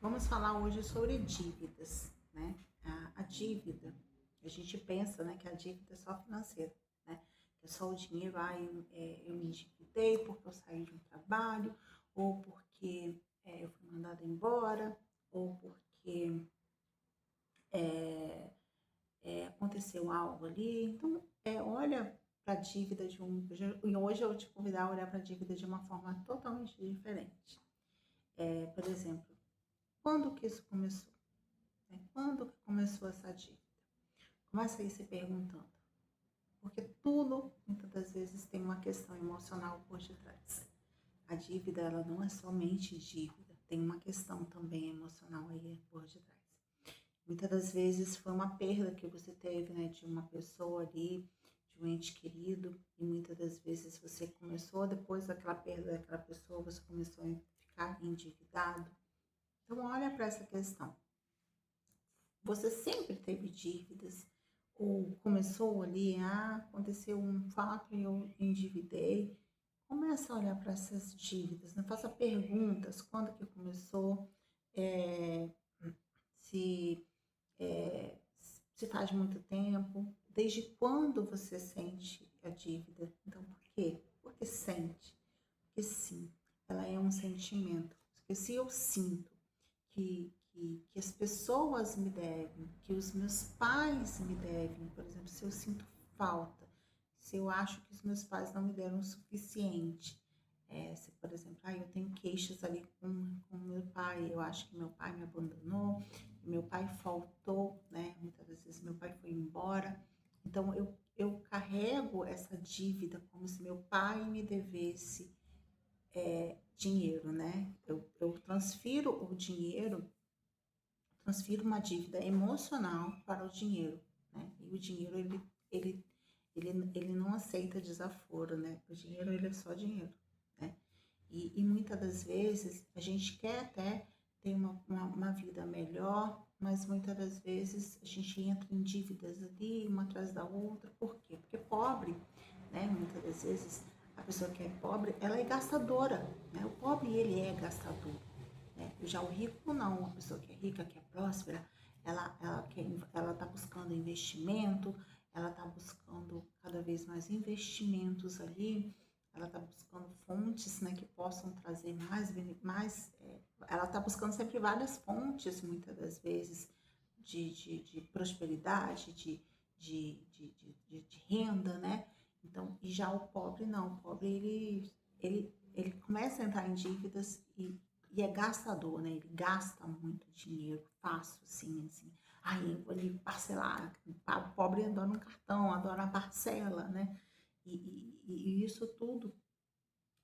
Vamos falar hoje sobre dívidas, né? A dívida, a gente pensa, né, que a dívida é só financeira, né? Que é só o dinheiro, eu me endividei porque eu saí de um trabalho, ou porque eu fui mandada embora, ou porque aconteceu algo ali. Então, olha para a dívida de um. E hoje eu vou te convidar a olhar para a dívida de uma forma totalmente diferente. Por exemplo, quando que isso começou? Né? Quando que começou essa dívida? Começa aí se perguntando. Porque tudo, muitas das vezes, tem uma questão emocional por detrás. A dívida, ela não é somente dívida, tem uma questão também emocional aí por detrás. Muitas das vezes foi uma perda que você teve, né, de uma pessoa ali, de um ente querido, e muitas das vezes você começou, depois daquela perda daquela pessoa, você começou a ficar endividado. Então, olha para essa questão. Você sempre teve dívidas? Ou começou ali, aconteceu um fato e eu endividei? Começa a olhar para essas dívidas, né? Faça perguntas, quando que começou, é, se, se faz muito tempo, desde quando você sente a dívida. Então, por quê? Porque sente, porque sim, ela é um sentimento. Porque se eu sinto que as pessoas me devem, que os meus pais me devem, por exemplo, se eu sinto falta, se eu acho que os meus pais não me deram o suficiente, se, por exemplo, eu tenho queixas ali com meu pai, eu acho que meu pai me abandonou, meu pai faltou, né? Muitas das vezes meu pai foi embora, então eu carrego essa dívida como se meu pai me devesse dinheiro, né? Eu transfiro o dinheiro, transfiro uma dívida emocional para o dinheiro, né? E o dinheiro, ele, ele não aceita desaforo, né? O dinheiro, ele é só dinheiro, né? E muitas das vezes a gente quer até ter uma vida melhor, mas muitas das vezes a gente entra em dívidas ali, uma atrás da outra. Por quê? Porque pobre, né? Muitas das vezes a pessoa que é pobre, ela é gastadora, né? O pobre, ele é gastador, né? Já o rico não, a pessoa que é rica, que é próspera, ela está buscando investimento, ela está buscando cada vez mais investimentos ali, ela está buscando fontes, né, que possam trazer ela está buscando sempre várias fontes, muitas das vezes, de prosperidade, de renda, né? Então, e já o pobre não, o pobre ele começa a entrar em dívidas e é gastador, né? Ele gasta muito dinheiro, fácil, assim. Aí eu vou ali parcelar. O pobre adora um cartão, adora a parcela, né? E isso tudo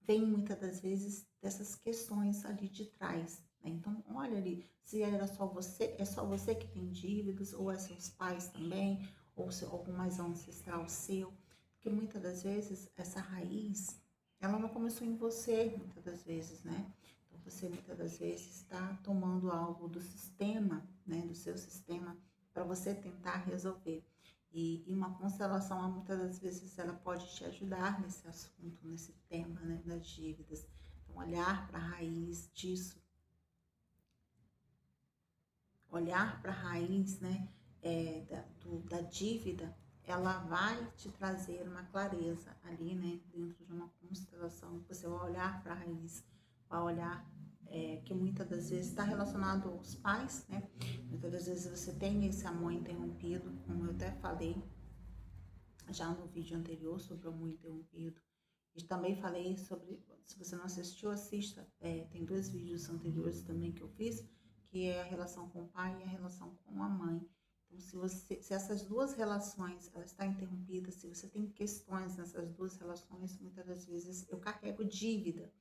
vem muitas das vezes dessas questões ali de trás, né? Então, olha ali, se era só você, é só você que tem dívidas, ou é seus pais também, ou algum mais ancestral seu, porque muitas das vezes essa raiz, ela não começou em você, muitas das vezes, né? Então, você muitas das vezes está tomando algo do sistema, né, do seu sistema, para você tentar resolver. E uma constelação, muitas das vezes, ela pode te ajudar nesse assunto, nesse tema, né, das dívidas. Então, olhar para a raiz disso, olhar para a raiz, né, da dívida, ela vai te trazer uma clareza ali, né, dentro de uma constelação. Você vai olhar para a raiz, vai olhar que muitas das vezes está relacionado aos pais, né? Muitas das vezes você tem esse amor interrompido, como eu até falei já no vídeo anterior sobre o amor interrompido. E também falei sobre, se você não assistiu, assista. Tem dois vídeos anteriores também que eu fiz, que é a relação com o pai e a relação com a mãe. Então, se essas duas relações ela está interrompida, se você tem questões nessas duas relações, muitas das vezes eu carrego dívida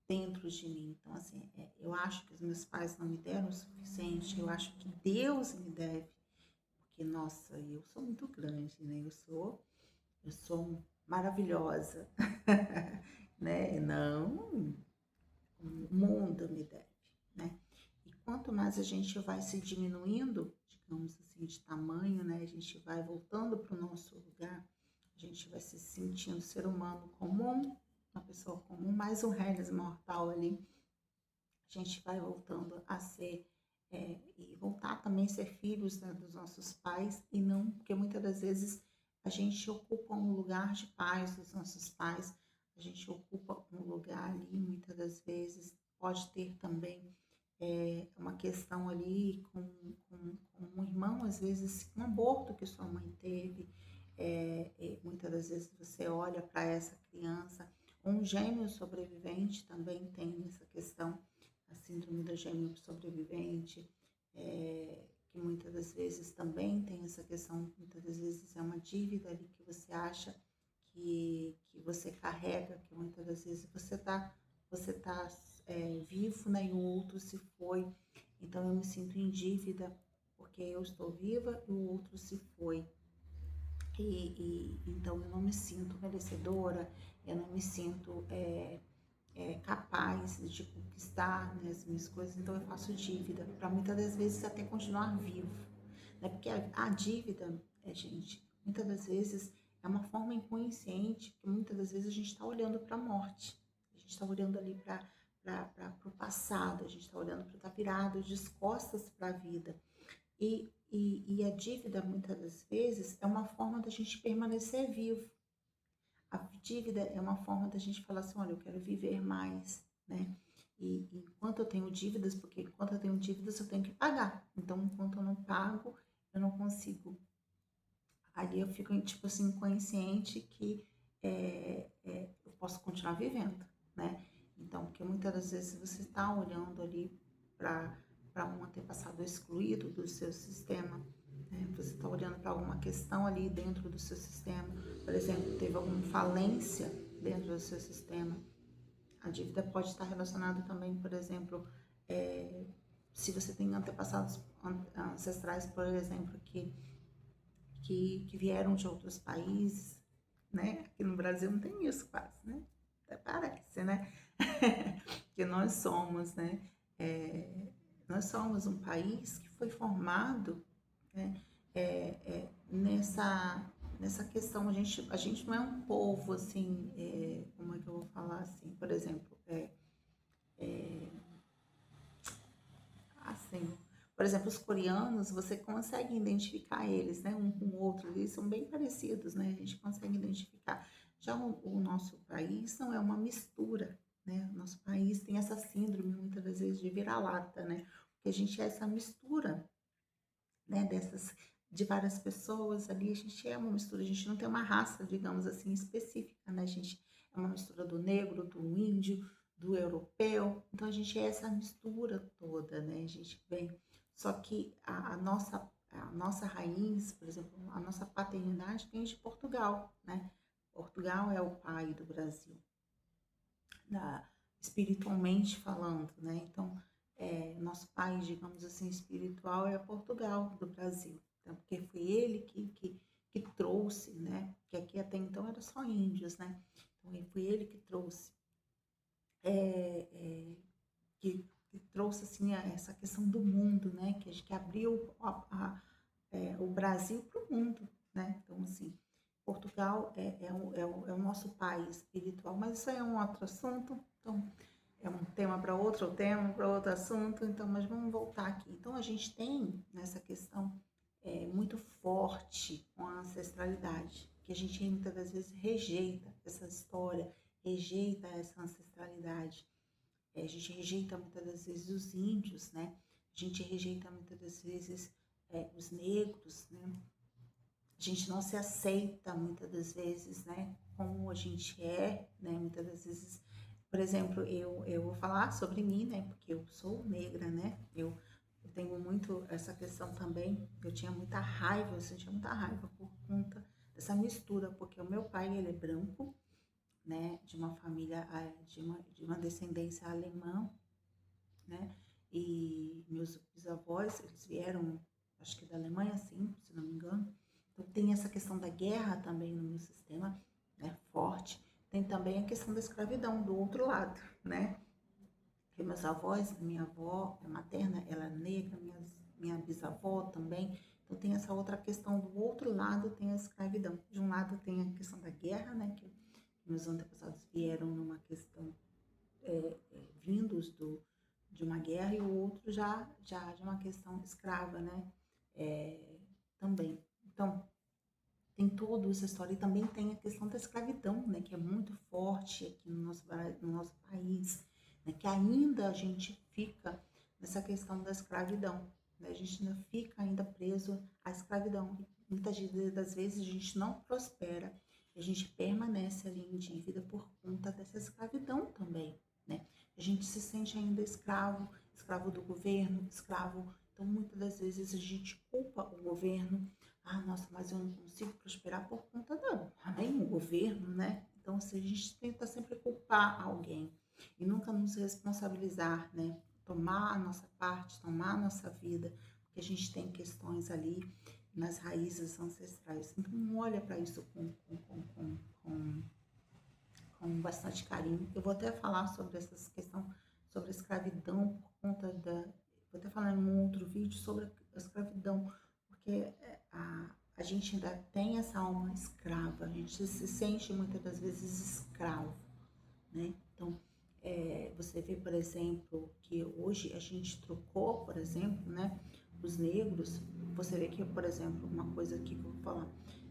dentro de mim. Então, assim, eu acho que os meus pais não me deram o suficiente, eu acho que Deus me deve, porque, nossa, eu sou muito grande, né? Eu sou maravilhosa, né? Não, o mundo me deve, né? E quanto mais a gente vai se diminuindo, digamos assim, de tamanho, né? A gente vai voltando para o nosso lugar, a gente vai se sentindo ser humano comum, uma pessoa comum, mais um Regis mortal ali, a gente vai voltando a ser e voltar também a ser filhos, né, dos nossos pais, e não, porque muitas das vezes a gente ocupa um lugar de pais dos nossos pais, a gente ocupa um lugar ali, muitas das vezes pode ter também uma questão ali com um irmão, às vezes um aborto que sua mãe teve, e muitas das vezes você olha para essa criança, um gêmeo sobrevivente também tem essa questão, a síndrome do gêmeo sobrevivente, que muitas das vezes também tem essa questão, muitas das vezes é uma dívida ali que você acha que você carrega, que muitas das vezes você tá vivo, né, e o outro se foi. Então eu me sinto em dívida porque eu estou viva e o outro se foi. Então eu não me sinto merecedora, eu não me sinto capaz de conquistar, né, as minhas coisas, então eu faço dívida para muitas das vezes até continuar vivo, né? Porque a dívida, gente, muitas das vezes é uma forma inconsciente que muitas das vezes a gente está olhando para a morte, a gente está olhando ali para o passado, a gente está olhando para estar virado de costas para a vida. E a dívida, muitas das vezes, é uma forma da gente permanecer vivo. A dívida é uma forma da gente falar assim, olha, eu quero viver mais, né? E enquanto eu tenho dívidas, porque enquanto eu tenho dívidas eu tenho que pagar. Então, enquanto eu não pago, eu não consigo. Ali eu fico, tipo assim, consciente que eu posso continuar vivendo, né? Então, porque muitas das vezes você está olhando ali para um antepassado excluído do seu sistema, né? Você está olhando para alguma questão ali dentro do seu sistema, por exemplo, teve alguma falência dentro do seu sistema. A dívida pode estar relacionada também, por exemplo, se você tem antepassados ancestrais, por exemplo, que vieram de outros países, né? Aqui no Brasil não tem isso quase, né? Até parece, né? Que nós somos, né? Nós somos um país que foi formado, né? Nessa questão, a gente não é um povo assim, como é que eu vou falar assim, por exemplo, assim, por exemplo, os coreanos, você consegue identificar eles, né, um com o outro, eles são bem parecidos, né, a gente consegue identificar. Já o nosso país não é uma mistura, né, o nosso país tem essa síndrome, muitas das vezes, de vira-lata, né, porque a gente é essa mistura, né, de várias pessoas ali, a gente é uma mistura, a gente não tem uma raça, digamos assim, específica, né, a gente é uma mistura do negro, do índio, do europeu, então a gente é essa mistura toda, né, a gente vem, só que a nossa raiz, por exemplo, a nossa paternidade vem de Portugal, né, Portugal é o pai do Brasil, espiritualmente falando, né? Então, nosso pai, digamos assim, espiritual é Portugal do Brasil. Então, porque foi ele que trouxe, né? Que aqui até então era só índios, né? Então, foi ele que trouxe, que trouxe assim essa questão do mundo, né? Que abriu o Brasil para o mundo, né? Então, assim, Portugal é o nosso pai espiritual, mas isso aí é um outro assunto. Então, é um tema para outro tema, para outro assunto, então, mas vamos voltar aqui. Então, a gente tem nessa questão muito forte com a ancestralidade, que a gente muitas das vezes rejeita essa história, rejeita essa ancestralidade. A gente rejeita muitas das vezes os índios, né? A gente rejeita muitas das vezes os negros, né? A gente não se aceita muitas das vezes, né? Como a gente é, né? Muitas das vezes, por exemplo, eu vou falar sobre mim, né? Porque eu sou negra, né? Eu tenho muito essa questão também. Eu tinha muita raiva, eu sentia muita raiva por conta dessa mistura, porque o meu pai, ele é branco, né? De uma família, de uma descendência alemã, né? E meus bisavós, eles vieram, acho que da Alemanha, sim, se não me engano. Então tem essa questão da guerra também no meu sistema, né, forte. Tem também a questão da escravidão do outro lado, né? Porque meus avós, minha avó materna, ela é negra, minha bisavó também. Então tem essa outra questão do outro lado, tem a escravidão. De um lado tem a questão da guerra, né, que meus antepassados vieram numa questão vindos de uma guerra e o outro já de uma questão escrava, né? Também. Então, tem toda essa história e também tem a questão da escravidão, né? Que é muito forte aqui no nosso país, né? Que ainda a gente fica nessa questão da escravidão, né? A gente ainda fica ainda preso à escravidão. Muitas das vezes a gente não prospera, a gente permanece ali em dívida por conta dessa escravidão também, né? A gente se sente ainda escravo, escravo do governo, escravo. Então, muitas das vezes a gente culpa o governo. Ah, nossa, mas eu não consigo prosperar por conta também o governo, né? Então, se a gente tenta sempre culpar alguém e nunca nos responsabilizar, né? Tomar a nossa parte, tomar a nossa vida, porque a gente tem questões ali nas raízes ancestrais. Então, olha para isso com bastante carinho. Eu vou até falar sobre essa questão, sobre a escravidão por conta da... Vou até falar em um outro vídeo sobre a escravidão, porque a gente ainda tem essa alma escrava, a gente se sente muitas das vezes escravo, né? Então, você vê, por exemplo, que hoje a gente trocou, por exemplo, né, os negros, você vê que, por exemplo, uma coisa que eu vou falar,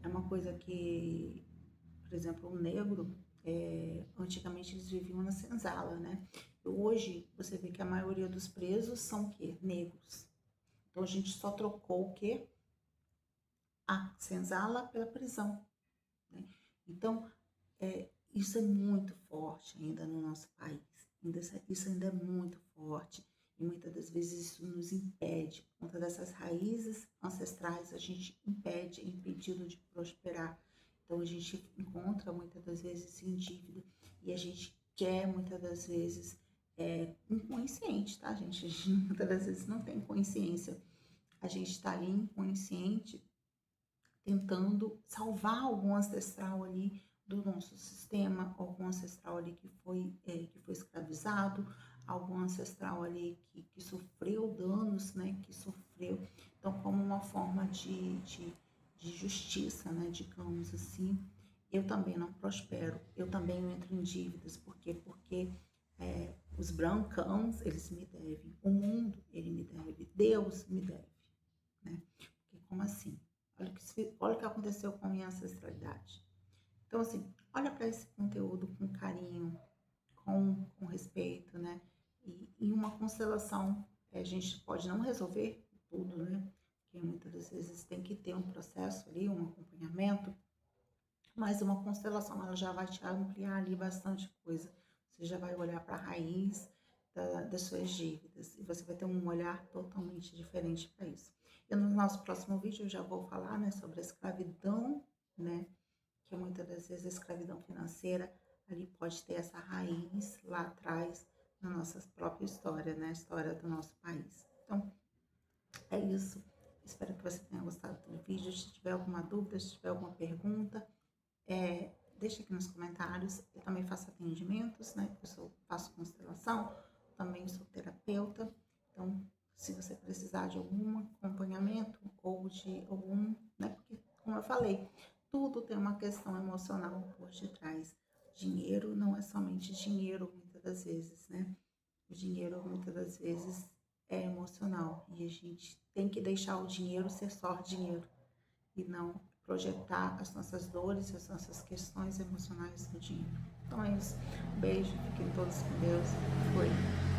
é uma coisa que, por exemplo, o negro, antigamente eles viviam na senzala, né? E hoje você vê que a maioria dos presos são o quê? Negros. Então a gente só trocou o quê? A senzala pela prisão, né? Então, isso é muito forte ainda no nosso país. Isso ainda é muito forte. E muitas das vezes isso nos impede, por conta dessas raízes ancestrais, a gente é impedido de prosperar. Então a gente encontra muitas das vezes em dívida e a gente quer muitas das vezes inconsciente, tá, gente? A gente muitas das vezes não tem consciência. A gente está ali inconsciente tentando salvar algum ancestral ali do nosso sistema, algum ancestral ali que foi escravizado, algum ancestral ali que sofreu danos, né, que sofreu. Então, como uma forma de justiça, né, digamos assim, eu também não prospero, eu também entro em dívidas, por quê? Porque os brancãos, eles me devem, o mundo, ele me deve, Deus me deve, né? Porque como assim? Olha o que aconteceu com a minha ancestralidade. Então, assim, olha para esse conteúdo com carinho, com respeito, né? E em uma constelação, a gente pode não resolver tudo, né? Porque muitas das vezes tem que ter um processo ali, um acompanhamento, mas uma constelação, ela já vai te ampliar ali bastante coisa. Você já vai olhar para a raiz das suas dívidas e você vai ter um olhar totalmente diferente para isso. E no nosso próximo vídeo eu já vou falar, né, sobre a escravidão, né, que muitas das vezes a escravidão financeira ali pode ter essa raiz lá atrás na nossa própria história, né, a história do nosso país. Então, é isso. Espero que você tenha gostado do vídeo. Se tiver alguma dúvida, se tiver alguma pergunta, deixa aqui nos comentários. Eu também faço atendimentos, né? Faço constelação, também sou terapeuta. Então, se você precisar de algum acompanhamento ou de algum, né? Porque, como eu falei, tudo tem uma questão emocional por detrás. Dinheiro não é somente dinheiro, muitas das vezes, né? O dinheiro, muitas das vezes, é emocional. E a gente tem que deixar o dinheiro ser só dinheiro e não projetar as nossas dores, as nossas questões emocionais no dinheiro. Então é isso. Um beijo, fiquem todos com Deus. Fui.